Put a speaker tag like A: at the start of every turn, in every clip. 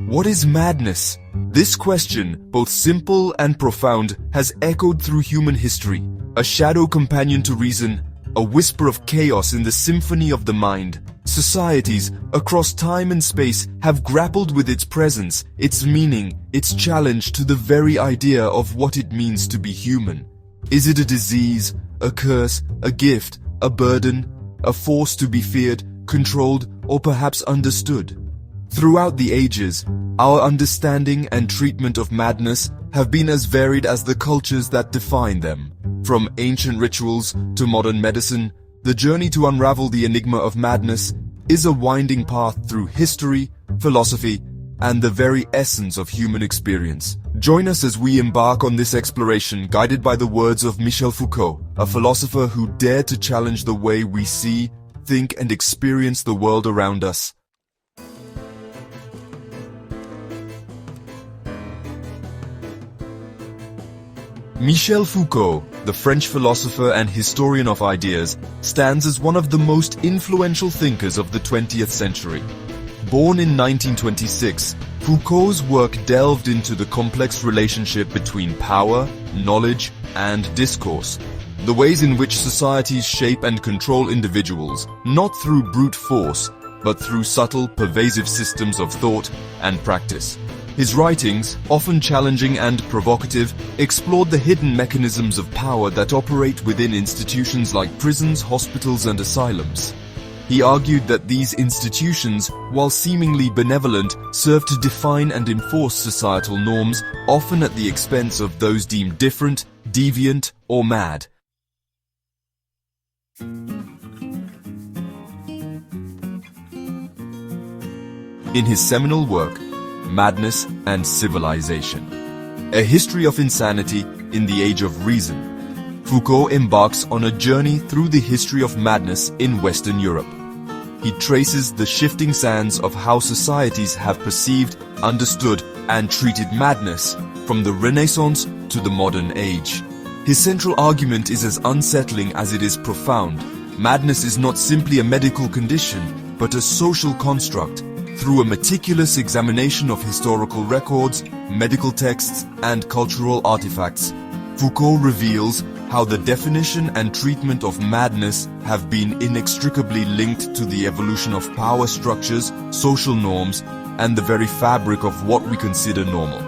A: What is madness? This question, both simple and profound, has echoed through human history. A shadow companion to reason, a whisper of chaos in the symphony of the mind. Societies across time and space have grappled with its presence, its meaning, its challenge to the very idea of what it means to be human. Is it a disease, a curse, a gift, a burden, a force to be feared, controlled, or perhaps understood? Throughout the ages, our understanding and treatment of madness have been as varied as the cultures that define them. From ancient rituals to modern medicine, the journey to unravel the enigma of madness is a winding path through history, philosophy, and the very essence of human experience. Join us as we embark on this exploration, guided by the words of Michel Foucault, a philosopher who dared to challenge the way we see, think, and experience the world around us. Michel Foucault, the French philosopher and historian of ideas, stands as one of the most influential thinkers of the 20th century. Born in 1926, Foucault's work delved into the complex relationship between power, knowledge, and discourse, the ways in which societies shape and control individuals, not through brute force, but through subtle, pervasive systems of thought and practice. His writings, often challenging and provocative, explored the hidden mechanisms of power that operate within institutions like prisons, hospitals, and asylums. He argued that these institutions, while seemingly benevolent, serve to define and enforce societal norms, often at the expense of those deemed different, deviant, or mad. In his seminal work, Madness and Civilization, A History of Insanity in the Age of Reason, Foucault embarks on a journey through the history of madness in Western Europe. He traces the shifting sands of how societies have perceived, understood, and treated madness from the Renaissance to the modern age. His central argument is as unsettling as it is profound. Madness is not simply a medical condition, but a social construct. Through a meticulous examination of historical records, medical texts, and cultural artifacts, Foucault reveals how the definition and treatment of madness have been inextricably linked to the evolution of power structures, social norms, and the very fabric of what we consider normal.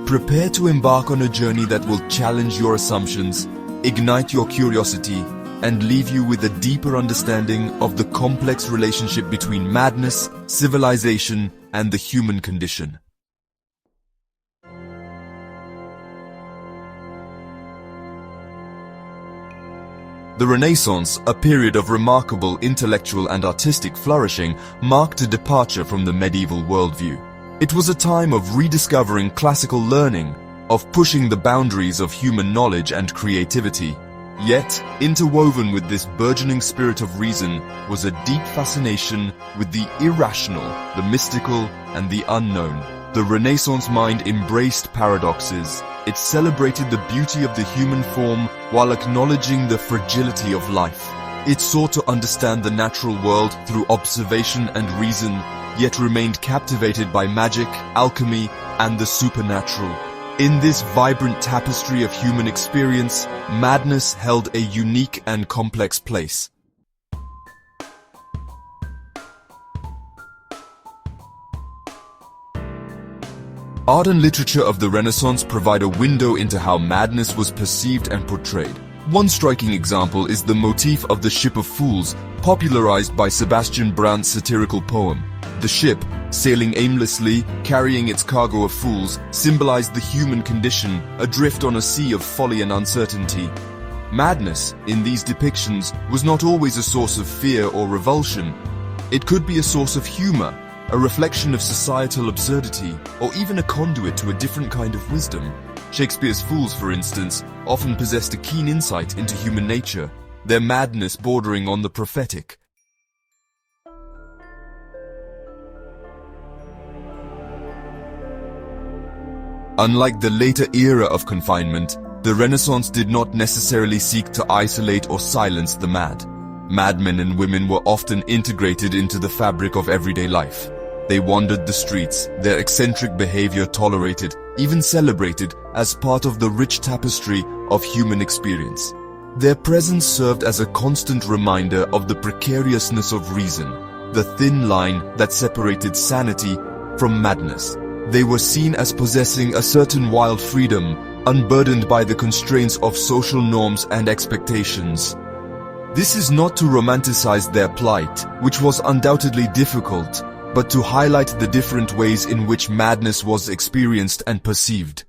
A: Prepare to embark on a journey that will challenge your assumptions, ignite your curiosity, and leave you with a deeper understanding of the complex relationship between madness, civilization, and the human condition. The Renaissance, a period of remarkable intellectual and artistic flourishing, marked a departure from the medieval worldview. It was a time of rediscovering classical learning, of pushing the boundaries of human knowledge and creativity. Yet, interwoven with this burgeoning spirit of reason was a deep fascination with the irrational, the mystical, and the unknown. The Renaissance mind embraced paradoxes. It celebrated the beauty of the human form while acknowledging the fragility of life. It sought to understand the natural world through observation and reason, yet remained captivated by magic, alchemy, and the supernatural. In this vibrant tapestry of human experience, madness held a unique and complex place. Art and literature of the Renaissance provide a window into how madness was perceived and portrayed. One striking example is the motif of the Ship of Fools, popularized by Sebastian Brant's satirical poem. The ship, sailing aimlessly, carrying its cargo of fools, symbolized the human condition, adrift on a sea of folly and uncertainty. Madness, in these depictions, was not always a source of fear or revulsion. It could be a source of humor, a reflection of societal absurdity, or even a conduit to a different kind of wisdom. Shakespeare's fools, for instance, often possessed a keen insight into human nature, their madness bordering on the prophetic. Unlike the later era of confinement, the Renaissance did not necessarily seek to isolate or silence the mad. Madmen and women were often integrated into the fabric of everyday life. They wandered the streets, their eccentric behavior tolerated, even celebrated, as part of the rich tapestry of human experience. Their presence served as a constant reminder of the precariousness of reason, the thin line that separated sanity from madness. They were seen as possessing a certain wild freedom, unburdened by the constraints of social norms and expectations. This is not to romanticize their plight, which was undoubtedly difficult, but to highlight the different ways in which madness was experienced and perceived.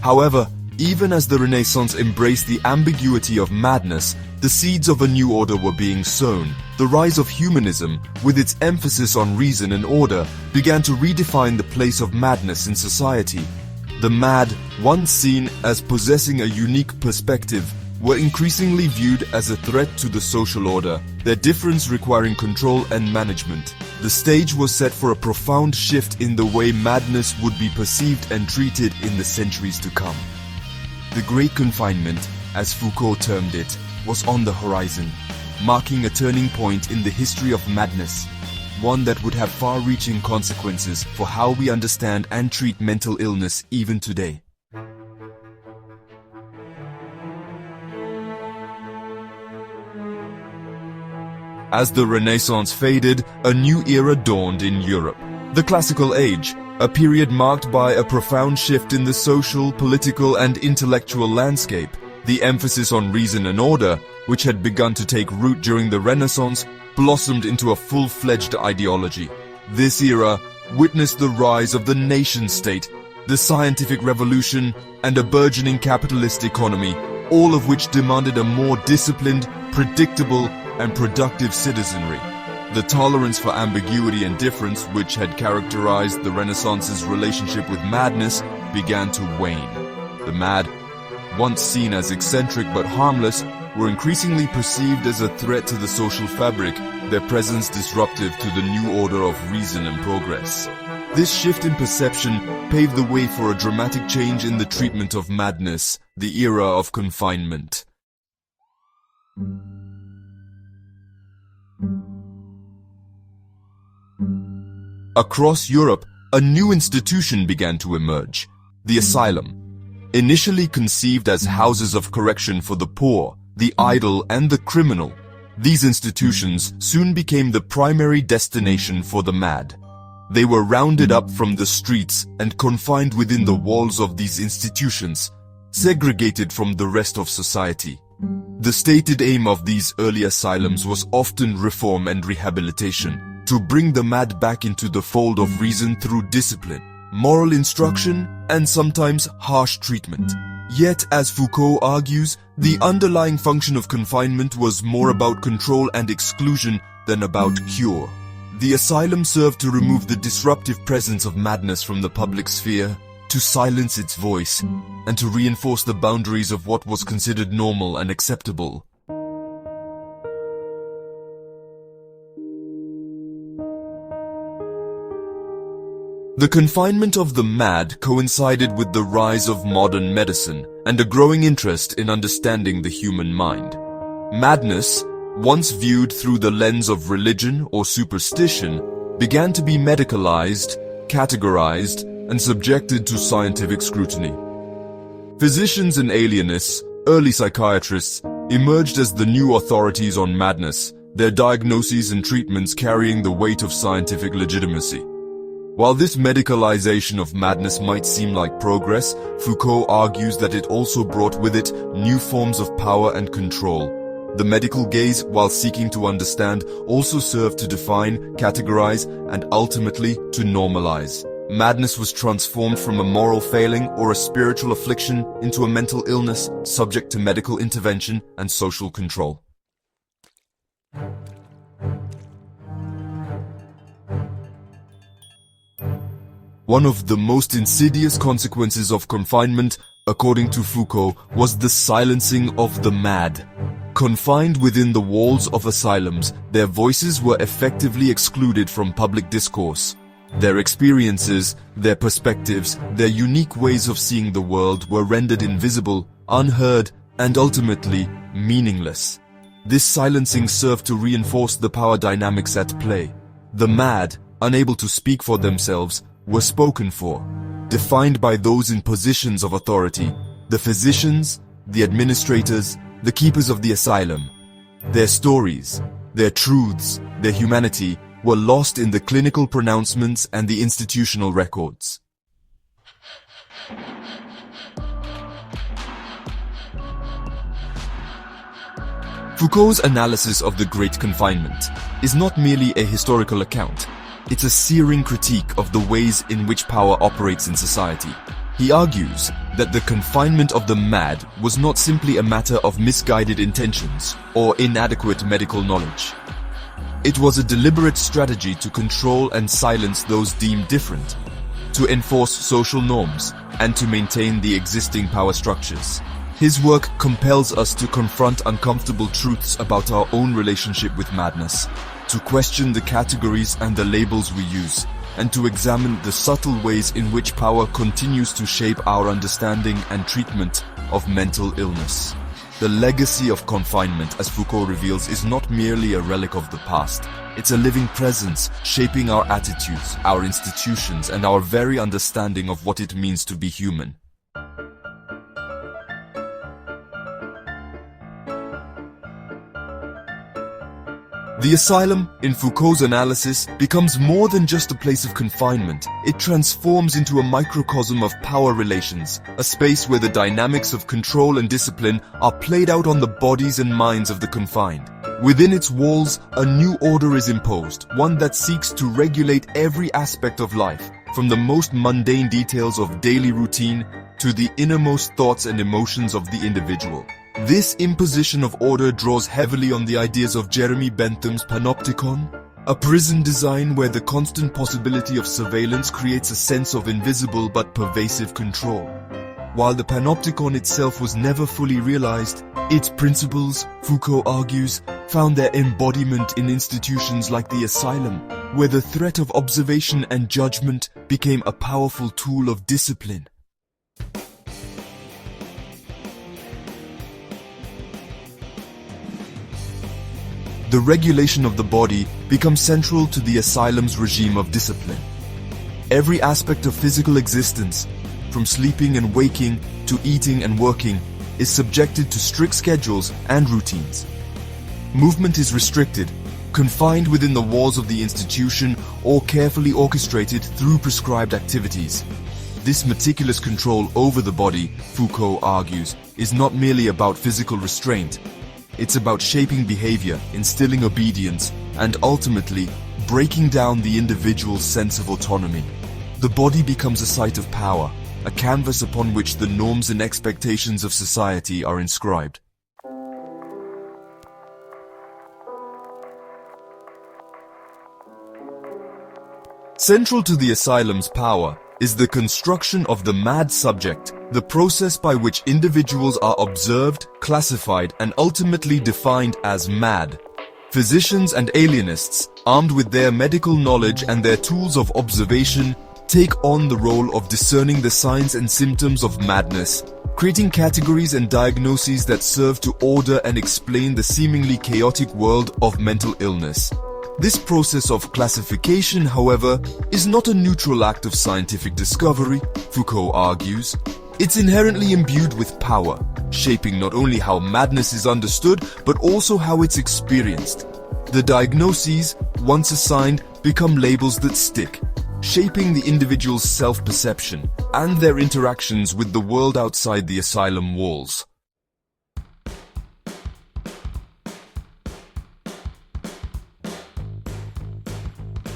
A: However, even as the Renaissance embraced the ambiguity of madness, the seeds of a new order were being sown. The rise of humanism, with its emphasis on reason and order, began to redefine the place of madness in society. The mad, once seen as possessing a unique perspective, were increasingly viewed as a threat to the social order, their difference requiring control and management. The stage was set for a profound shift in the way madness would be perceived and treated in the centuries to come. The Great Confinement, as Foucault termed it, was on the horizon, marking a turning point in the history of madness, one that would have far-reaching consequences for how we understand and treat mental illness even today. As the Renaissance faded, a new era dawned in Europe. The Classical Age, a period marked by a profound shift in the social, political, and intellectual landscape. The emphasis on reason and order, which had begun to take root during the Renaissance, blossomed into a full-fledged ideology. This era witnessed the rise of the nation-state, the scientific revolution, and a burgeoning capitalist economy, all of which demanded a more disciplined, predictable, and productive citizenry. The tolerance for ambiguity and difference, which had characterized the Renaissance's relationship with madness, began to wane. The mad, once seen as eccentric but harmless, were increasingly perceived as a threat to the social fabric, their presence disruptive to the new order of reason and progress. This shift in perception paved the way for a dramatic change in the treatment of madness, the era of confinement. Across Europe, a new institution began to emerge, the asylum. Initially conceived as houses of correction for the poor, the idle, and the criminal, these institutions soon became the primary destination for the mad. They were rounded up from the streets and confined within the walls of these institutions, segregated from the rest of society. The stated aim of these early asylums was often reform and rehabilitation, to bring the mad back into the fold of reason through discipline, moral instruction, and sometimes harsh treatment. Yet, as Foucault argues, the underlying function of confinement was more about control and exclusion than about cure. The asylum served to remove the disruptive presence of madness from the public sphere, to silence its voice, and to reinforce the boundaries of what was considered normal and acceptable. The confinement of the mad coincided with the rise of modern medicine and a growing interest in understanding the human mind. Madness, once viewed through the lens of religion or superstition, began to be medicalized, categorized, and subjected to scientific scrutiny. Physicians and alienists, early psychiatrists, emerged as the new authorities on madness, their diagnoses and treatments carrying the weight of scientific legitimacy. While this medicalization of madness might seem like progress, Foucault argues that it also brought with it new forms of power and control. The medical gaze, while seeking to understand, also served to define, categorize, and ultimately to normalize. Madness was transformed from a moral failing or a spiritual affliction into a mental illness subject to medical intervention and social control. One of the most insidious consequences of confinement, according to Foucault, was the silencing of the mad. Confined within the walls of asylums, their voices were effectively excluded from public discourse. Their experiences, their perspectives, their unique ways of seeing the world were rendered invisible, unheard, and ultimately meaningless. This silencing served to reinforce the power dynamics at play. The mad, unable to speak for themselves, were spoken for, defined by those in positions of authority, the physicians, the administrators, the keepers of the asylum. Their stories, their truths, their humanity were lost in the clinical pronouncements and the institutional records. Foucault's analysis of the Great Confinement is not merely a historical account. It's a searing critique of the ways in which power operates in society. He argues that the confinement of the mad was not simply a matter of misguided intentions or inadequate medical knowledge. It was a deliberate strategy to control and silence those deemed different, to enforce social norms, and to maintain the existing power structures. His work compels us to confront uncomfortable truths about our own relationship with madness, to question the categories and the labels we use, and to examine the subtle ways in which power continues to shape our understanding and treatment of mental illness. The legacy of confinement, as Foucault reveals, is not merely a relic of the past. It's a living presence, shaping our attitudes, our institutions, and our very understanding of what it means to be human. The asylum, in Foucault's analysis, becomes more than just a place of confinement. It transforms into a microcosm of power relations, a space where the dynamics of control and discipline are played out on the bodies and minds of the confined. Within its walls, a new order is imposed, one that seeks to regulate every aspect of life, from the most mundane details of daily routine to the innermost thoughts and emotions of the individual. This imposition of order draws heavily on the ideas of Jeremy Bentham's panopticon, a prison design where the constant possibility of surveillance creates a sense of invisible but pervasive control. While the panopticon itself was never fully realized, its principles, Foucault argues, found their embodiment in institutions like the asylum, where the threat of observation and judgment became a powerful tool of discipline. The regulation of the body becomes central to the asylum's regime of discipline. Every aspect of physical existence, from sleeping and waking to eating and working, is subjected to strict schedules and routines. Movement is restricted, confined within the walls of the institution, or carefully orchestrated through prescribed activities. This meticulous control over the body, Foucault argues, is not merely about physical restraint. It's about shaping behavior, instilling obedience, and ultimately breaking down the individual's sense of autonomy. The body becomes a site of power, a canvas upon which the norms and expectations of society are inscribed. Central to the asylum's power is the construction of the mad subject, the process by which individuals are observed, classified, and ultimately defined as mad. Physicians and alienists, armed with their medical knowledge and their tools of observation, take on the role of discerning the signs and symptoms of madness, creating categories and diagnoses that serve to order and explain the seemingly chaotic world of mental illness. This process of classification, however, is not a neutral act of scientific discovery, Foucault argues. It's inherently imbued with power, shaping not only how madness is understood, but also how it's experienced. The diagnoses, once assigned, become labels that stick, shaping the individual's self-perception and their interactions with the world outside the asylum walls.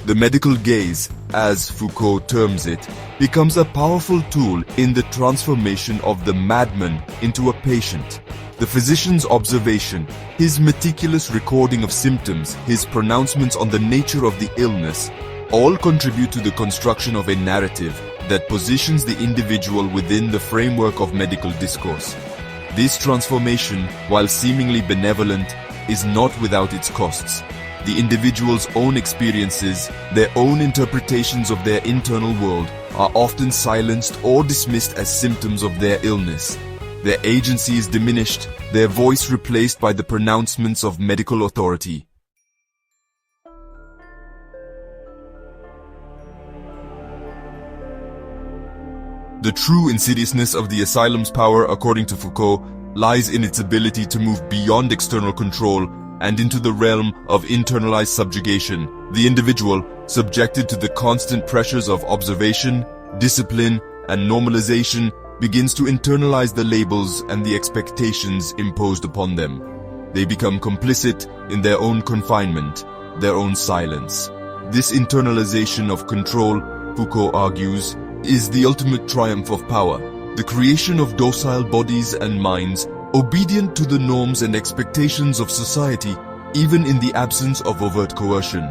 A: The medical gaze, as Foucault terms it, becomes a powerful tool in the transformation of the madman into a patient. The physician's observation, his meticulous recording of symptoms, his pronouncements on the nature of the illness, all contribute to the construction of a narrative that positions the individual within the framework of medical discourse. This transformation, while seemingly benevolent, is not without its costs. The individual's own experiences, their own interpretations of their internal world, are often silenced or dismissed as symptoms of their illness. Their agency is diminished, their voice replaced by the pronouncements of medical authority. The true insidiousness of the asylum's power, according to Foucault, lies in its ability to move beyond external control and into the realm of internalized subjugation. The individual, subjected to the constant pressures of observation, discipline, and normalization, begins to internalize the labels and the expectations imposed upon them. They become complicit in their own confinement, their own silence. This internalization of control, Foucault argues, is the ultimate triumph of power, the creation of docile bodies and minds, obedient to the norms and expectations of society, even in the absence of overt coercion.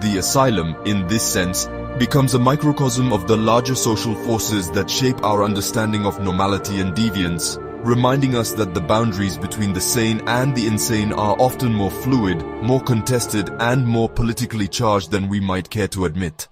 A: The asylum, in this sense, becomes a microcosm of the larger social forces that shape our understanding of normality and deviance, reminding us that the boundaries between the sane and the insane are often more fluid, more contested, and more politically charged than we might care to admit.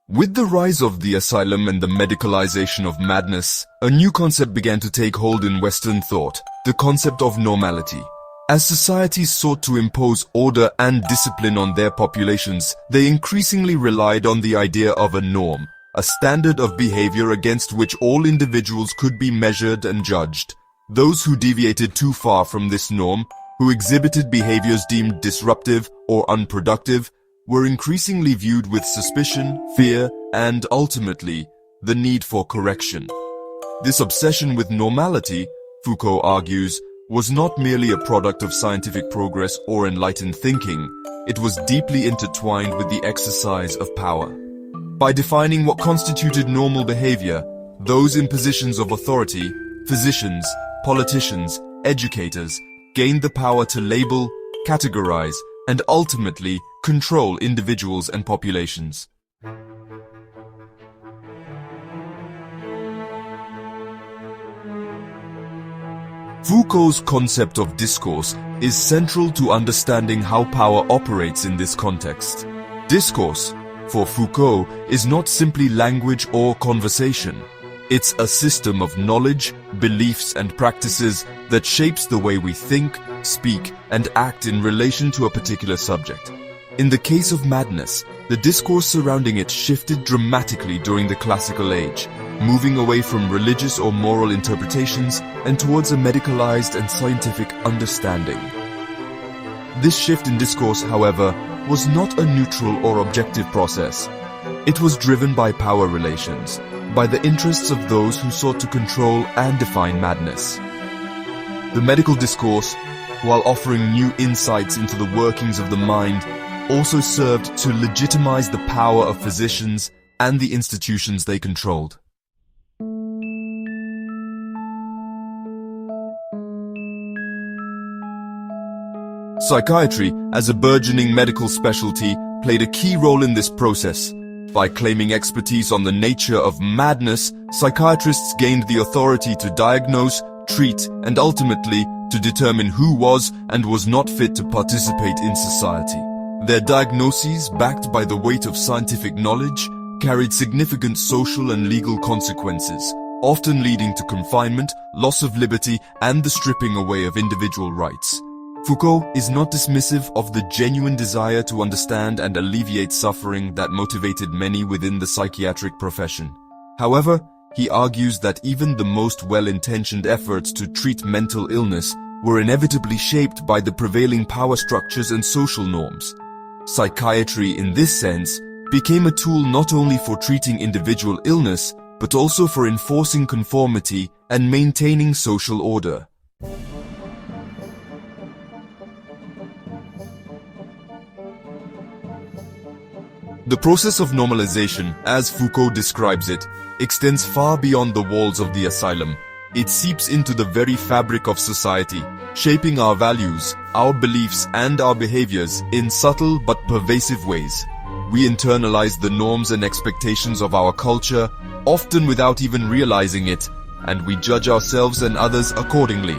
A: With the rise of the asylum and the medicalization of madness, a new concept began to take hold in Western thought, the concept of normality. As societies sought to impose order and discipline on their populations, they increasingly relied on the idea of a norm, a standard of behavior against which all individuals could be measured and judged. Those who deviated too far from this norm, who exhibited behaviors deemed disruptive or unproductive, were increasingly viewed with suspicion, fear, and ultimately, the need for correction. This obsession with normality, Foucault argues, was not merely a product of scientific progress or enlightened thinking, it was deeply intertwined with the exercise of power. By defining what constituted normal behavior, those in positions of authority, physicians, politicians, educators, gained the power to label, categorize, and ultimately control individuals and populations. Foucault's concept of discourse is central to understanding how power operates in this context. Discourse, for Foucault, is not simply language or conversation. It's a system of knowledge, beliefs, and practices that shapes the way we think, speak, and act in relation to a particular subject. In the case of madness, the discourse surrounding it shifted dramatically during the classical age, moving away from religious or moral interpretations and towards a medicalized and scientific understanding. This shift in discourse, however, was not a neutral or objective process. It was driven by power relations, by the interests of those who sought to control and define madness. The medical discourse, while offering new insights into the workings of the mind, also served to legitimize the power of physicians and the institutions they controlled. Psychiatry, as a burgeoning medical specialty, played a key role in this process. By claiming expertise on the nature of madness, psychiatrists gained the authority to diagnose, treat, and ultimately to determine who was and was not fit to participate in society. Their diagnoses, backed by the weight of scientific knowledge, carried significant social and legal consequences, often leading to confinement, loss of liberty, and the stripping away of individual rights. Foucault is not dismissive of the genuine desire to understand and alleviate suffering that motivated many within the psychiatric profession. However, he argues that even the most well-intentioned efforts to treat mental illness were inevitably shaped by the prevailing power structures and social norms. Psychiatry, in this sense, became a tool not only for treating individual illness, but also for enforcing conformity and maintaining social order. The process of normalization, as Foucault describes it, extends far beyond the walls of the asylum. It seeps into the very fabric of society, shaping our values, our beliefs, and our behaviors in subtle but pervasive ways. We internalize the norms and expectations of our culture, often without even realizing it, and we judge ourselves and others accordingly.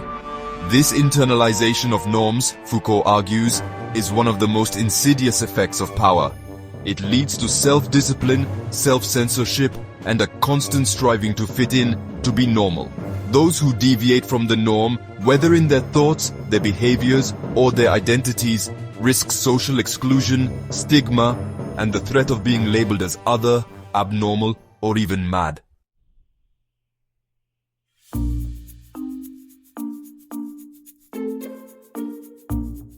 A: This internalization of norms, Foucault argues, is one of the most insidious effects of power. It leads to self-discipline, self-censorship, and a constant striving to fit in, to be normal. Those who deviate from the norm, whether in their thoughts, their behaviors, or their identities, risk social exclusion, stigma, and the threat of being labeled as other, abnormal, or even mad.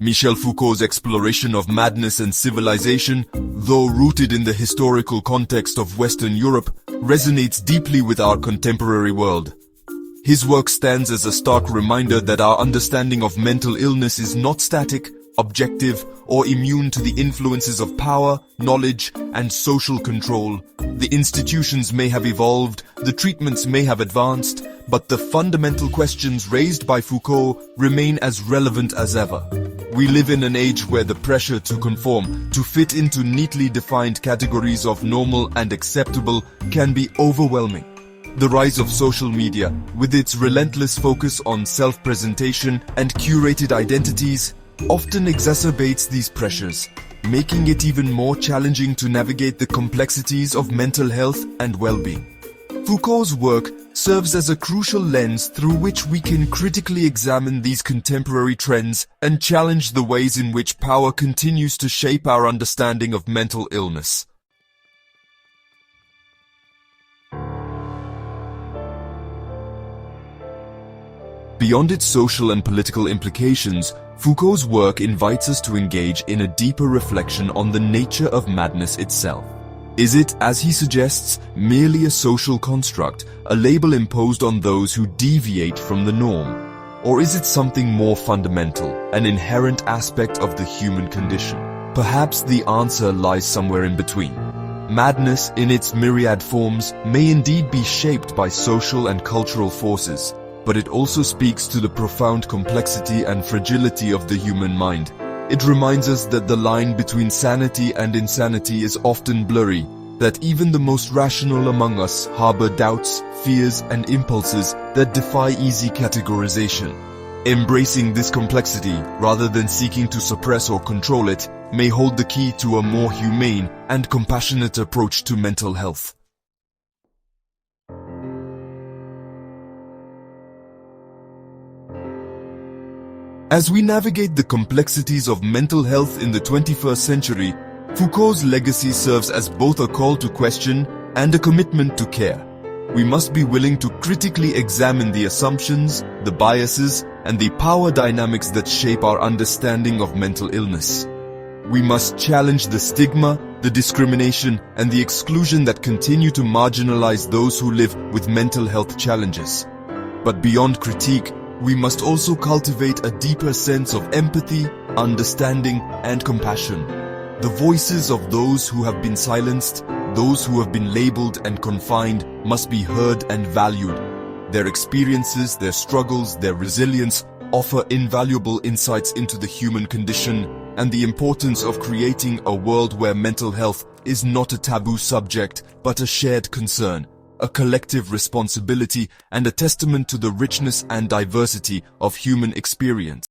A: Michel Foucault's exploration of madness and civilization, though rooted in the historical context of Western Europe, resonates deeply with our contemporary world. His work stands as a stark reminder that our understanding of mental illness is not static, objective, or immune to the influences of power, knowledge, and social control. The institutions may have evolved, the treatments may have advanced, but the fundamental questions raised by Foucault remain as relevant as ever. We live in an age where the pressure to conform, to fit into neatly defined categories of normal and acceptable, can be overwhelming. The rise of social media, with its relentless focus on self-presentation and curated identities, often exacerbates these pressures, making it even more challenging to navigate the complexities of mental health and well-being. Foucault's work serves as a crucial lens through which we can critically examine these contemporary trends and challenge the ways in which power continues to shape our understanding of mental illness. Beyond its social and political implications, Foucault's work invites us to engage in a deeper reflection on the nature of madness itself. Is it, as he suggests, merely a social construct, a label imposed on those who deviate from the norm? Or is it something more fundamental, an inherent aspect of the human condition? Perhaps the answer lies somewhere in between. Madness, in its myriad forms, may indeed be shaped by social and cultural forces, but it also speaks to the profound complexity and fragility of the human mind. It reminds us that the line between sanity and insanity is often blurry, that even the most rational among us harbor doubts, fears, and impulses that defy easy categorization. Embracing this complexity, rather than seeking to suppress or control it, may hold the key to a more humane and compassionate approach to mental health. As we navigate the complexities of mental health in the 21st century, Foucault's legacy serves as both a call to question and a commitment to care. We must be willing to critically examine the assumptions, the biases, and the power dynamics that shape our understanding of mental illness. We must challenge the stigma, the discrimination, and the exclusion that continue to marginalize those who live with mental health challenges. But beyond critique, we must also cultivate a deeper sense of empathy, understanding, and compassion. The voices of those who have been silenced, those who have been labeled and confined, must be heard and valued. Their experiences, their struggles, their resilience offer invaluable insights into the human condition and the importance of creating a world where mental health is not a taboo subject, but a shared concern, a collective responsibility, and a testament to the richness and diversity of human experience.